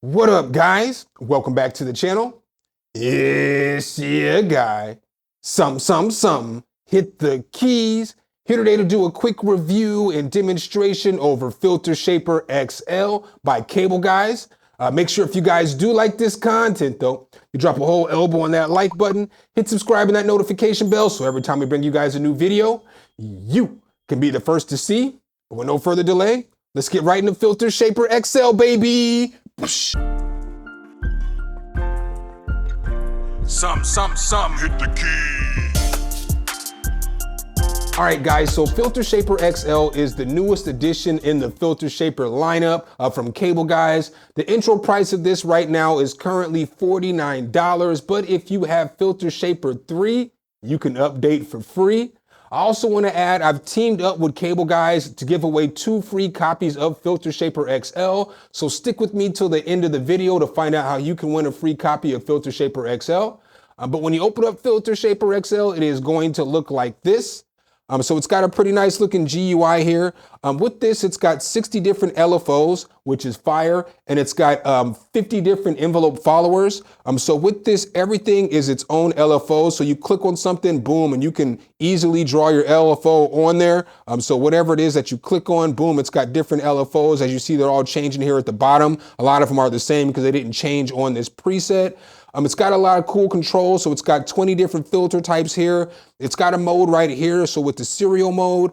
What up, guys? Welcome back to the channel. It's your guy, Hit the keys. Here today to do a quick review and demonstration over FilterShaper XL by Cableguys. Make sure if you guys do like this content though, you drop a whole elbow on that like button, hit subscribe and that notification bell so every time we bring you guys a new video, you can be the first to see. But with no further delay, let's get right into FilterShaper XL, baby. Hit the key. All right, guys, so FilterShaper XL is the newest addition in the FilterShaper lineup from Cableguys. The intro price of this right now is currently $49, but if you have FilterShaper 3, you can update for free. I also want to add, I've teamed up with Cableguys to give away 2 free copies of FilterShaper XL. So stick with me till the end of the video to find out how you can win a free copy of FilterShaper XL. But when you open up FilterShaper XL, it is going to look like this. So it's got a pretty nice looking GUI here. With this, it's got 60 different LFOs, which is fire, and it's got 50 different envelope followers. So with this, everything is its own LFO. So you click on something, boom, and you can easily draw your LFO on there. So whatever it is that you click on, boom, it's got different LFOs. As you see, they're all changing here at the bottom. A lot of them are the same because they didn't change on this preset. It's got a lot of cool controls. So it's got 20 different filter types here. It's got a mode right here. So with the serial mode,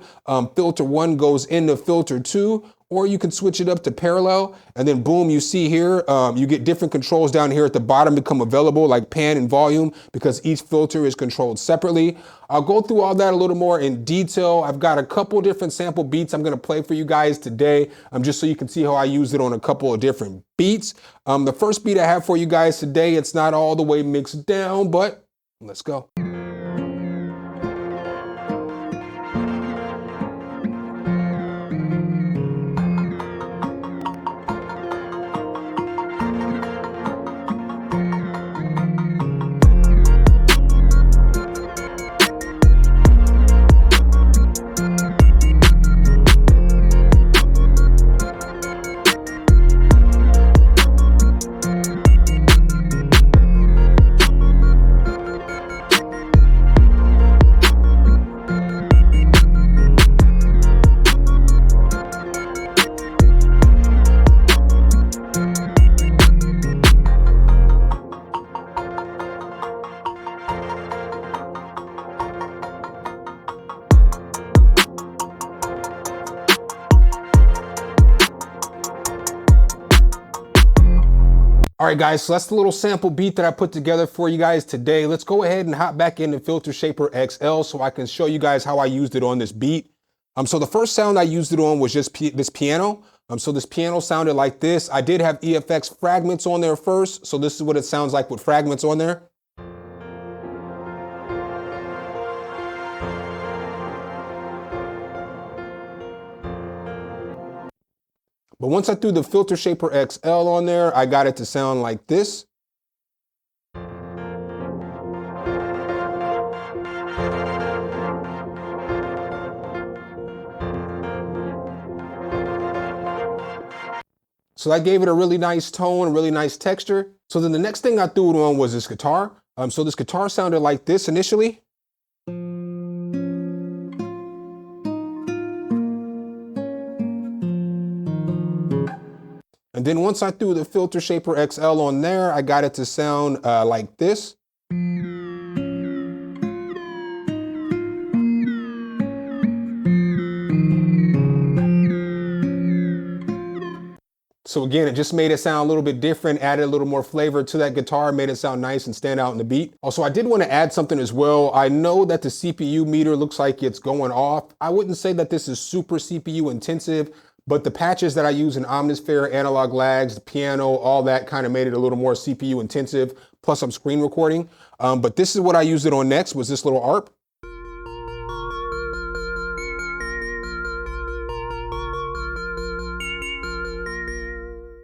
filter 1 goes into filter 2, or you can switch it up to parallel. And then boom, you see here, you get different controls down here at the bottom become available, like pan and volume, because each filter is controlled separately. I'll go through all that a little more in detail. I've got a couple different sample beats I'm gonna play for you guys today, just so you can see how I use it on a couple of different beats. The first beat I have for you guys today, it's not all the way mixed down, but let's go. All right, guys, so that's the little sample beat that I put together for you guys today. Let's go ahead and hop back into FilterShaper XL so I can show you guys how I used it on this beat. So the first sound I used it on was just this piano. So this piano sounded like this. I did have EFX fragments on there first. So this is what it sounds like with fragments on there. But once I threw the FilterShaper XL on there, I got it to sound like this. So that gave it a really nice tone, a really nice texture. So then the next thing I threw it on was this guitar. So this guitar sounded like this initially. And then once I threw the FilterShaper XL on there, I got it to sound like this. So again, it just made it sound a little bit different, added a little more flavor to that guitar, made it sound nice and stand out in the beat. Also, I did want to add something as well. I know that the CPU meter looks like it's going off. I wouldn't say that this is super CPU intensive, but the patches that I use in Omnisphere, analog lags, the piano, all that kind of made it a little more CPU intensive. Plus I'm screen recording. But this is what I used it on next, was this little ARP.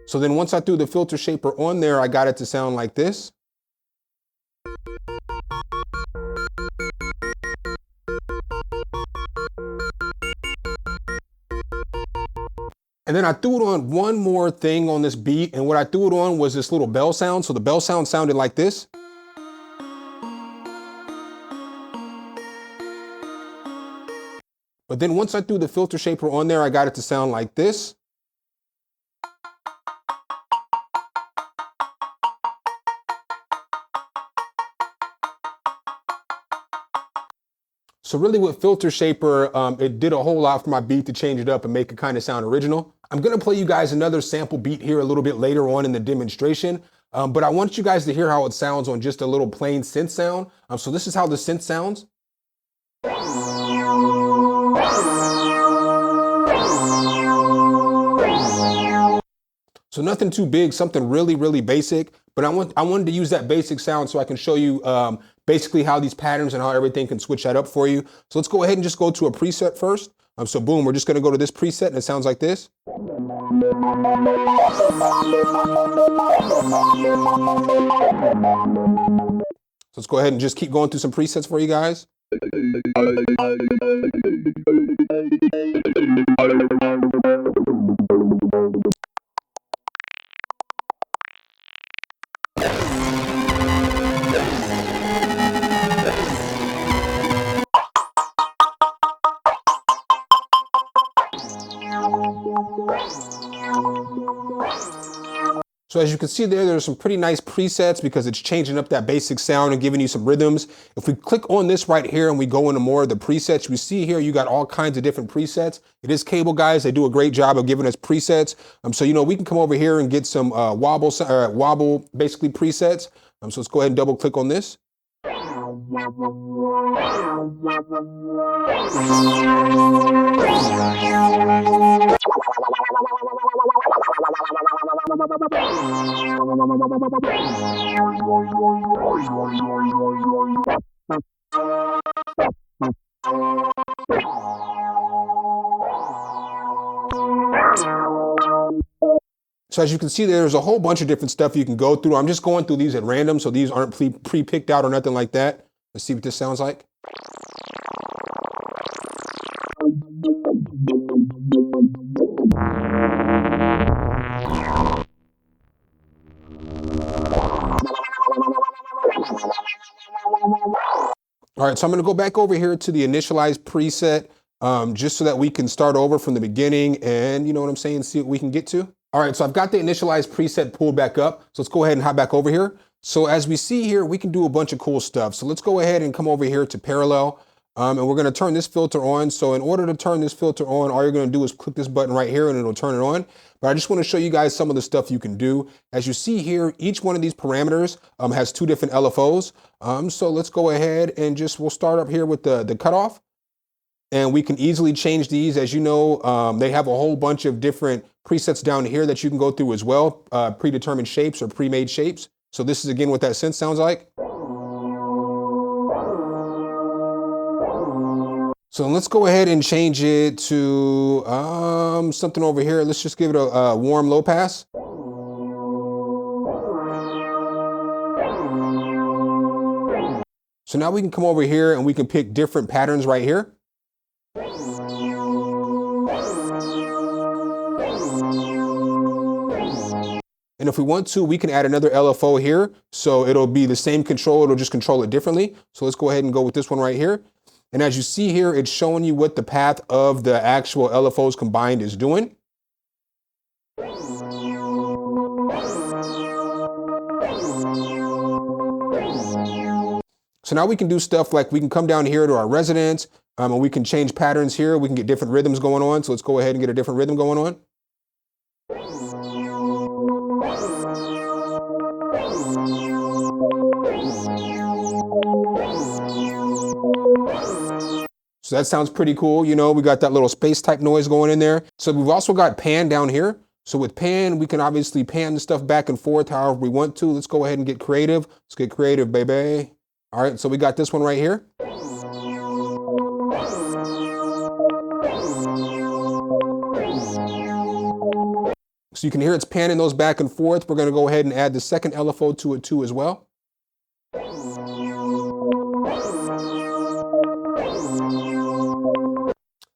So then once I threw the FilterShaper on there, I got it to sound like this. And then I threw it on one more thing on this beat, and what I threw it on was this little bell sound. So the bell sound sounded like this. But then once I threw the FilterShaper on there, I got it to sound like this. So really with FilterShaper, it did a whole lot for my beat to change it up and make it kind of sound original. I'm gonna play you guys another sample beat here a little bit later on in the demonstration, but I want you guys to hear how it sounds on just a little plain synth sound. So this is how the synth sounds. So nothing too big, something really, really basic, but I wanted to use that basic sound so I can show you basically how these patterns and how everything can switch that up for you. So let's go ahead and just go to a preset first. So boom, we're just gonna go to this preset and it sounds like this. So let's go ahead and just keep going through some presets for you guys. So as you can see there's some pretty nice presets because it's changing up that basic sound and giving you some rhythms. If we click on this right here and we go into more of the presets, we see here you got all kinds of different presets. It is Cableguys. They do a great job of giving us presets. So we can come over here and get some wobble basically presets. So let's go ahead and double click on this. So as you can see, there's a whole bunch of different stuff you can go through. I'm just going through these at random, so these aren't pre-picked out or nothing like that. Let's see what this sounds like. All right, so I'm gonna go back over here to the initialized preset just so that we can start over from the beginning and you know what I'm saying, see what we can get to. All right, so I've got the initialized preset pulled back up. So let's go ahead and hop back over here. So as we see here, we can do a bunch of cool stuff. So let's go ahead and come over here to parallel and we're gonna turn this filter on. So in order to turn this filter on, all you're gonna do is click this button right here and it'll turn it on. But I just wanna show you guys some of the stuff you can do. As you see here, each one of these parameters has two different LFOs. So let's go ahead and we'll start up here with the cutoff. And we can easily change these. As you know, they have a whole bunch of different presets down here that you can go through as well, predetermined shapes or pre-made shapes. So this is again what that synth sounds like. So let's go ahead and change it to something over here. Let's just give it a warm low pass. So now we can come over here and we can pick different patterns right here. And if we want to, we can add another LFO here. So it'll be the same control, it'll just control it differently. So let's go ahead and go with this one right here. And as you see here, it's showing you what the path of the actual LFOs combined is doing. So now we can do stuff like we can come down here to our resonance and we can change patterns here. We can get different rhythms going on. So let's go ahead and get a different rhythm going on. So that sounds pretty cool. You know, we got that little space type noise going in there. So we've also got pan down here. So with pan, we can obviously pan the stuff back and forth however we want to. Let's go ahead and get creative. Let's get creative, baby. All right, so we got this one right here. So you can hear it's panning those back and forth. We're gonna go ahead and add the second LFO to it too as well.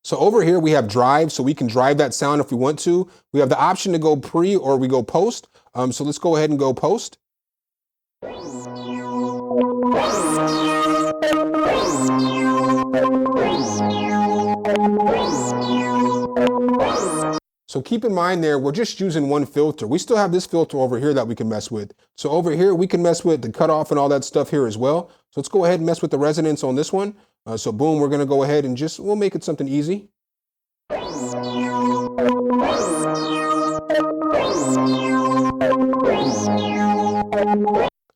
So over here we have drive, so we can drive that sound if we want to. We have the option to go pre or we go post. So let's go ahead and go post. So keep in mind there, we're just using one filter. We still have this filter over here that we can mess with. So over here, we can mess with the cutoff and all that stuff here as well. So let's go ahead and mess with the resonance on this one. So boom, we're gonna go ahead and we'll make it something easy.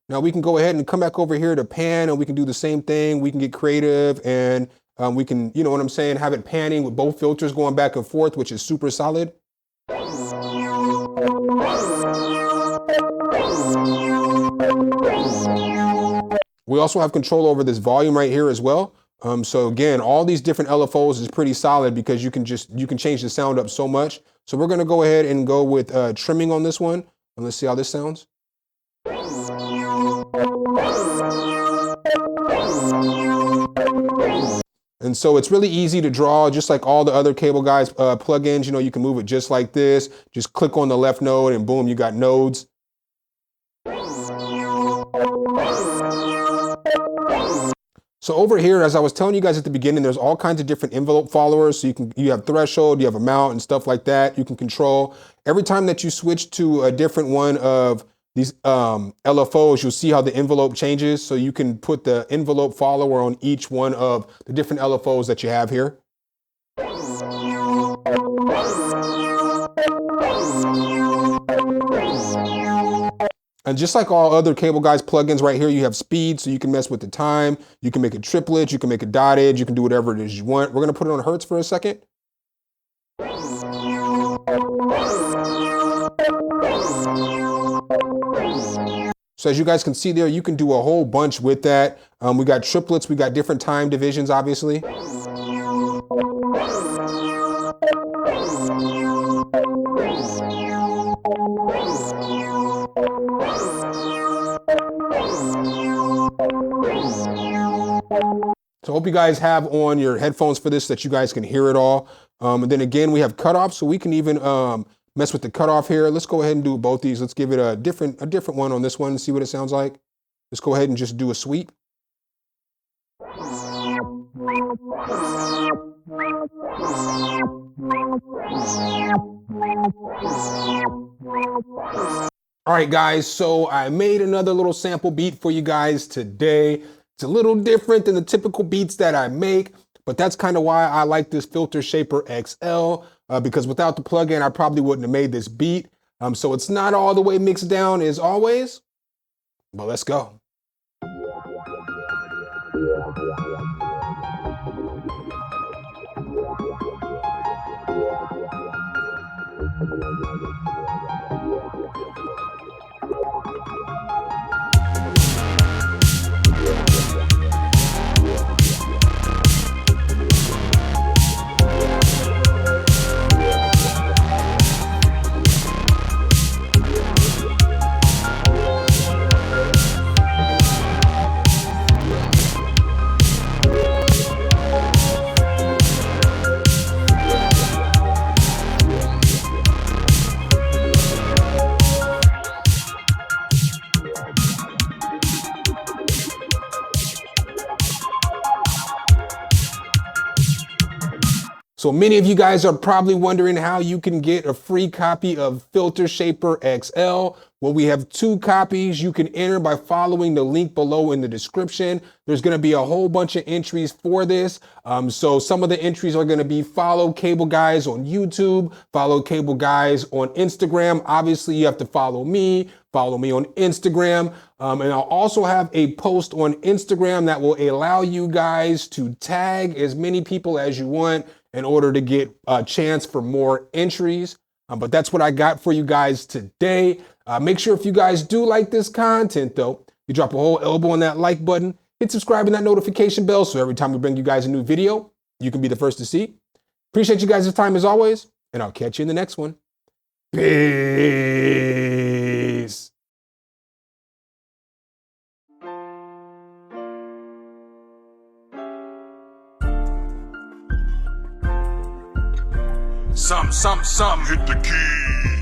Now we can go ahead and come back over here to pan and we can do the same thing. We can get creative and we can, you know what I'm saying, have it panning with both filters going back and forth, which is super solid. We also have control over this volume right here as well. So again, all these different LFOs is pretty solid because you can change the sound up so much. So we're gonna go ahead and go with trimming on this one. And let's see how this sounds. And so it's really easy to draw, just like all the other Cableguys plugins. You know, you can move it just like this. Just click on the left node and boom, you got nodes. So over here, as I was telling you guys at the beginning, there's all kinds of different envelope followers. So you have threshold, you have amount and stuff like that. You can control. Every time that you switch to a different one of these LFOs, you'll see how the envelope changes. So you can put the envelope follower on each one of the different LFOs that you have here. And just like all other Cableguys plugins right here, you have speed, so you can mess with the time. You can make it triplet, you can make it dotted, you can do whatever it is you want. We're gonna put it on hertz for a second. So as you guys can see there, you can do a whole bunch with that. We got triplets, we got different time divisions, obviously. So I hope you guys have on your headphones for this so that you guys can hear it all. And then again, we have cutoff, so we can even mess with the cutoff here. Let's go ahead and do both these. Let's give it a different one on this one and see what it sounds like. Let's go ahead and just do a sweep. All right, guys, so I made another little sample beat for you guys today. It's a little different than the typical beats that I make, but that's kind of why I like this FilterShaper XL, because without the plugin, I probably wouldn't have made this beat. So it's not all the way mixed down as always, but let's go. So many of you guys are probably wondering how you can get a free copy of FilterShaper XL. Well, we have 2 copies you can enter by following the link below in the description. There's going to be a whole bunch of entries for this. So some of the entries are going to be follow Cableguys on YouTube, follow Cableguys on Instagram. Obviously, you have to follow me on Instagram. And I'll also have a post on Instagram that will allow you guys to tag as many people as you want in order to get a chance for more entries. But that's what I got for you guys today. Make sure if you guys do like this content though, you drop a whole elbow on that like button, hit subscribe and that notification bell so every time we bring you guys a new video, you can be the first to see. Appreciate you guys' time as always, and I'll catch you in the next one. Peace. Some, hit the keys.